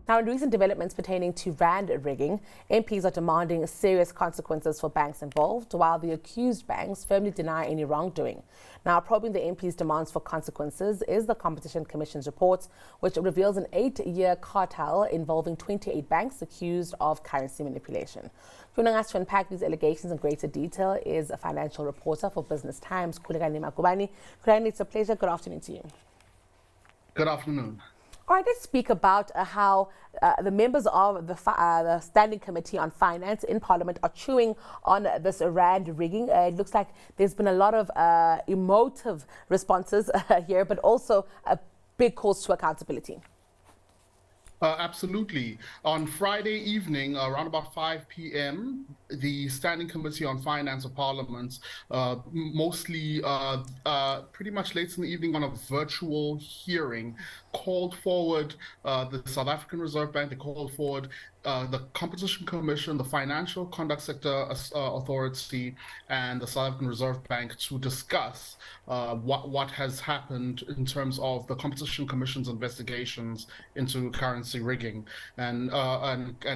Now, in recent developments pertaining to rand rigging, MPs are demanding serious consequences for banks involved, while the accused banks firmly deny any wrongdoing. Now, probing the MPs' demands for consequences is the Competition Commission's report, which reveals an 8-year cartel involving 28 banks accused of currency manipulation. Joining us to unpack these allegations in greater detail is a financial reporter for Business Times, Khulekani Magubane. Khulekani, it's a pleasure. Good afternoon to you. Good afternoon. All right, let's speak about how the members of the Standing Committee on Finance in Parliament are chewing on this rand rigging. It looks like there's been a lot of emotive responses here, but also big calls to accountability. Absolutely. On Friday evening, around about 5 p.m., the Standing Committee on Finance of Parliament, mostly pretty much late in the evening on a virtual hearing, called forward the South African Reserve Bank, they called forward the Competition Commission, the Financial Conduct Sector Authority, and the South African Reserve Bank to discuss what has happened in terms of the Competition Commission's investigations into currency rigging and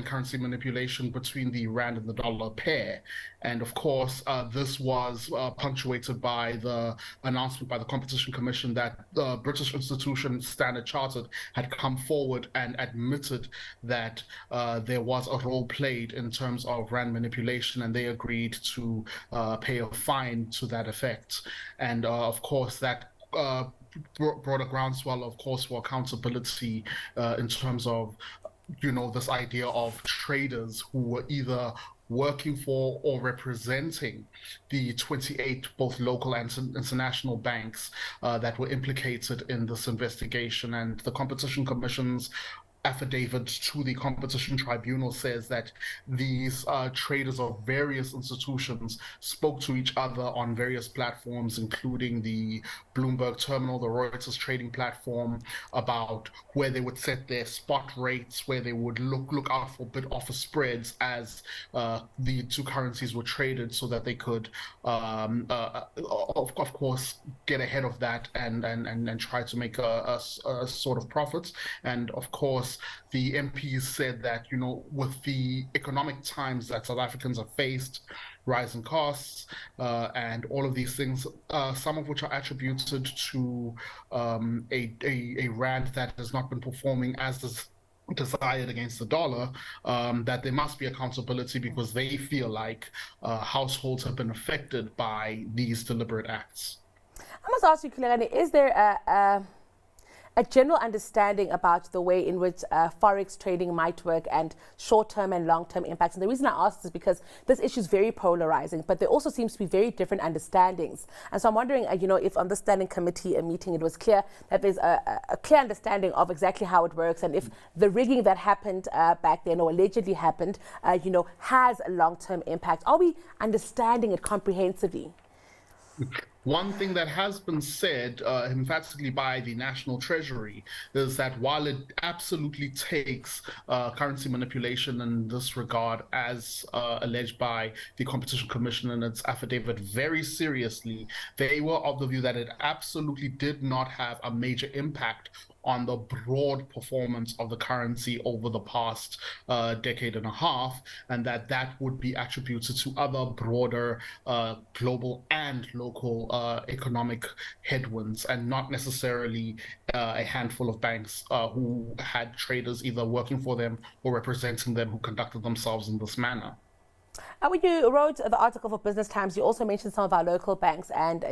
currency manipulation between the rand and the dollar pair. And of course, this was punctuated by the announcement by the Competition Commission that the British institution Standard Chartered had come forward and admitted that there was a role played in terms of rand manipulation, and they agreed to pay a fine to that effect. And of course, that brought a groundswell, of course, for accountability in terms of, this idea of traders who were either working for or representing the 28 both local and international banks that were implicated in this investigation. And the Competition Commission's affidavit to the Competition Tribunal says that these traders of various institutions spoke to each other on various platforms, including the Bloomberg Terminal, the Reuters trading platform, about where they would set their spot rates, where they would look out for bid offer spreads as the two currencies were traded, so that they could, of course, get ahead of that and try to make a sort of profit. And of course, the MPs said that, with the economic times that South Africans have faced, rising costs, and all of these things, some of which are attributed to a rand that has not been performing as desired against the dollar, that there must be accountability because they feel like households have been affected by these deliberate acts. I must ask you, Khulekani, is there a general understanding about the way in which forex trading might work and short-term and long-term impacts? And the reason I ask this is because this issue is very polarizing, but there also seems to be very different understandings. And so I'm wondering, if on the Standing Committee meeting it was clear that there's a clear understanding of exactly how it works, and if the rigging that happened back then, or allegedly happened, has a long-term impact. Are we understanding it comprehensively? One thing that has been said emphatically by the National Treasury is that while it absolutely takes currency manipulation in this regard, as alleged by the Competition Commission in its affidavit, very seriously, they were of the view that it absolutely did not have a major impact on the broad performance of the currency over the past decade and a half, and that would be attributed to other broader global and local economic headwinds, and not necessarily a handful of banks who had traders either working for them or representing them who conducted themselves in this manner. When you wrote the article for Business Times, you also mentioned some of our local banks and,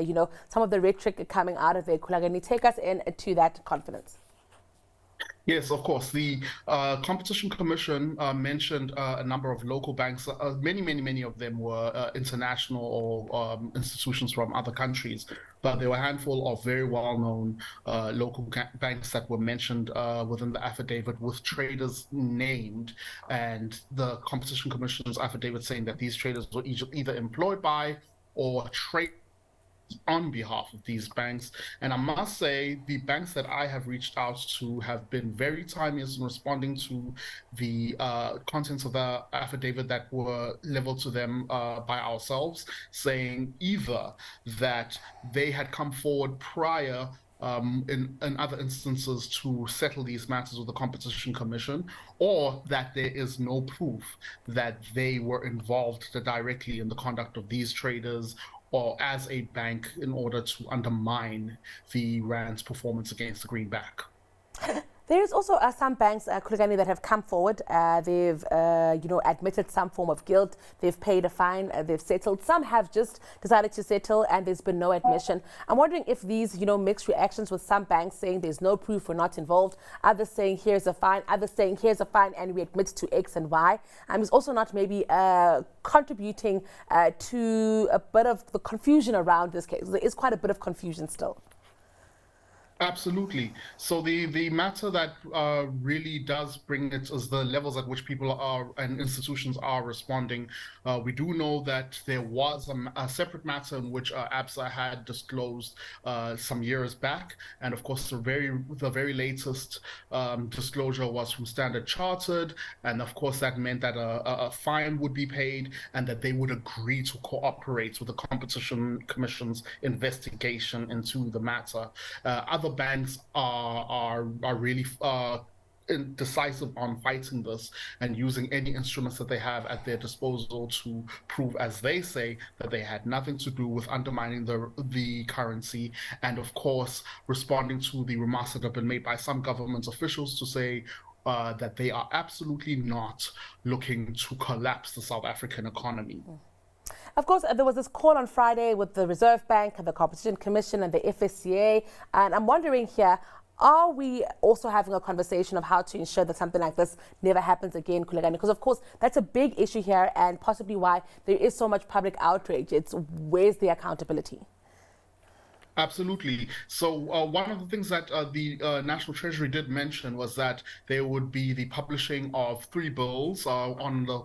some of the rhetoric coming out of there. Khulekani, take us into that confidence. Yes, of course. The Competition Commission mentioned a number of local banks. Many of them were international or institutions from other countries, but there were a handful of very well-known local banks that were mentioned within the affidavit, with traders named, and the Competition Commission's affidavit saying that these traders were either employed by or trade on behalf of these banks. And I must say, the banks that I have reached out to have been very timely in responding to the contents of the affidavit that were leveled to them by ourselves, saying either that they had come forward prior in other instances to settle these matters with the Competition Commission, or that there is no proof that they were involved directly in the conduct of these traders or as a bank in order to undermine the rand's performance against the greenback. There's also some banks, Khulekani, that have come forward. They've, admitted some form of guilt. They've paid a fine. They've settled. Some have just decided to settle, and there's been no admission. I'm wondering if these, mixed reactions with some banks saying there's no proof, we're not involved. Others saying here's a fine. Others saying here's a fine, and we admit to X and Y. Is also not maybe contributing to a bit of the confusion around this case. There is quite a bit of confusion still. Absolutely. So the matter that really does bring it is the levels at which people are and institutions are responding. We do know that there was a separate matter in which ABSA had disclosed some years back, and of course the very latest disclosure was from Standard Chartered, and of course that meant that a fine would be paid and that they would agree to cooperate with the Competition Commission's investigation into the matter. Other banks are really decisive on fighting this and using any instruments that they have at their disposal to prove, as they say, that they had nothing to do with undermining the currency, and of course responding to the remarks that have been made by some government officials to say that they are absolutely not looking to collapse the South African economy. Of course, there was this call on Friday with the Reserve Bank and the Competition Commission and the FSCA. And I'm wondering here, are we also having a conversation of how to ensure that something like this never happens again, Khulekani? Because, of course, that's a big issue here and possibly why there is so much public outrage. It's where's the accountability? Absolutely. So one of the things that the National Treasury did mention was that there would be the publishing of 3 bills on the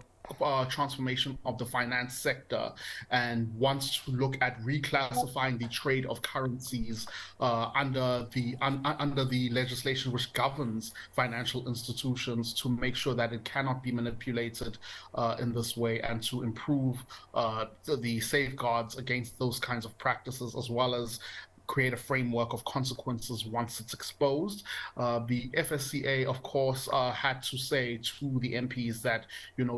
transformation of the finance sector, and wants to look at reclassifying the trade of currencies under the legislation which governs financial institutions to make sure that it cannot be manipulated in this way, and to improve the safeguards against those kinds of practices, as well as create a framework of consequences once it's exposed. The FSCA, of course, had to say to the MPs that,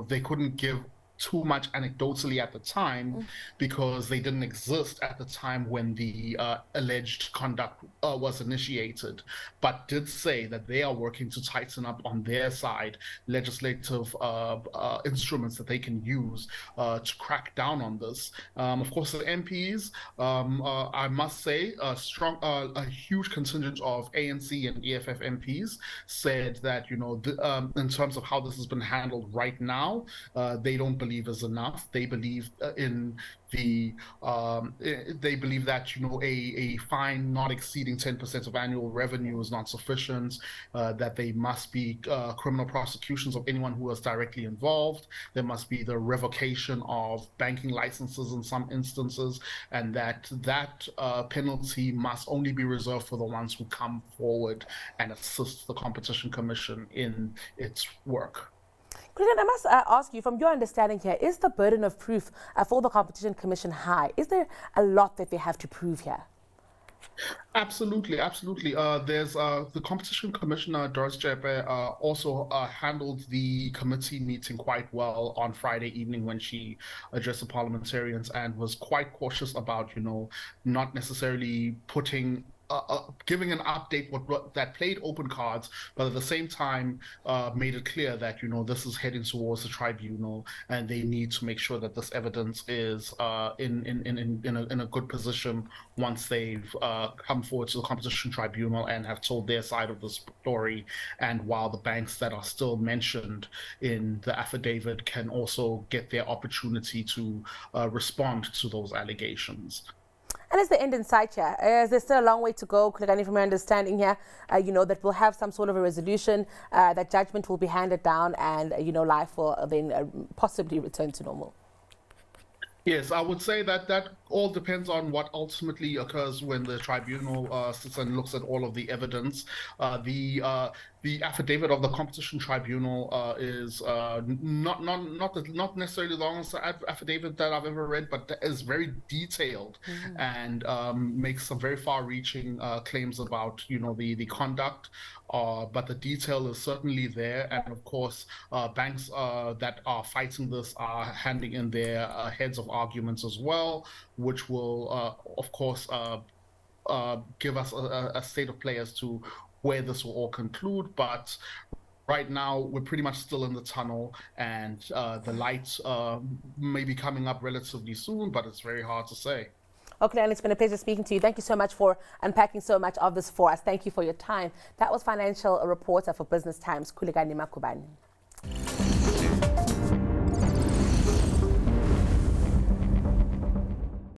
they couldn't give too much anecdotally at the time because they didn't exist at the time when the alleged conduct was initiated, but did say that they are working to tighten up on their side legislative instruments that they can use to crack down on this. Of course, the MPs, I must say, a huge contingent of ANC and EFF MPs said that, in terms of how this has been handled right now, they don't believe is enough. They believe they believe that a fine not exceeding 10% of annual revenue is not sufficient, that there must be criminal prosecutions of anyone who was directly involved. There must be the revocation of banking licenses in some instances, and that penalty must only be reserved for the ones who come forward and assist the Competition Commission in its work. I must ask you, from your understanding here, is the burden of proof for the Competition Commission high? Is there a lot that they have to prove here? Absolutely. There's the Competition Commissioner, Doris Jeppe, also handled the committee meeting quite well on Friday evening when she addressed the parliamentarians, and was quite cautious about, not necessarily giving an update that played open cards, but at the same time made it clear that this is heading towards the tribunal, and they need to make sure that this evidence is in a good position once they've come forward to the Competition Tribunal and have told their side of the story, and while the banks that are still mentioned in the affidavit can also get their opportunity to respond to those allegations. And is the end in sight here? Is there still a long way to go, Khulekani, from my understanding here, that we'll have some sort of a resolution, that judgment will be handed down, and, life will then possibly return to normal? Yes, I would say that all depends on what ultimately occurs when the tribunal sits and looks at all of the evidence. The affidavit of the Competition Tribunal is not necessarily the longest affidavit that I've ever read, but is very detailed and makes some very far-reaching claims about the conduct. But the detail is certainly there, and of course, banks that are fighting this are handing in their heads of arguments as well, which will, of course, give us a state of play as to where this will all conclude. But right now, we're pretty much still in the tunnel, and the lights may be coming up relatively soon, but it's very hard to say. Okay, and it's been a pleasure speaking to you. Thank you so much for unpacking so much of this for us. Thank you for your time. That was financial reporter for Business Times, Khulekani Magubane.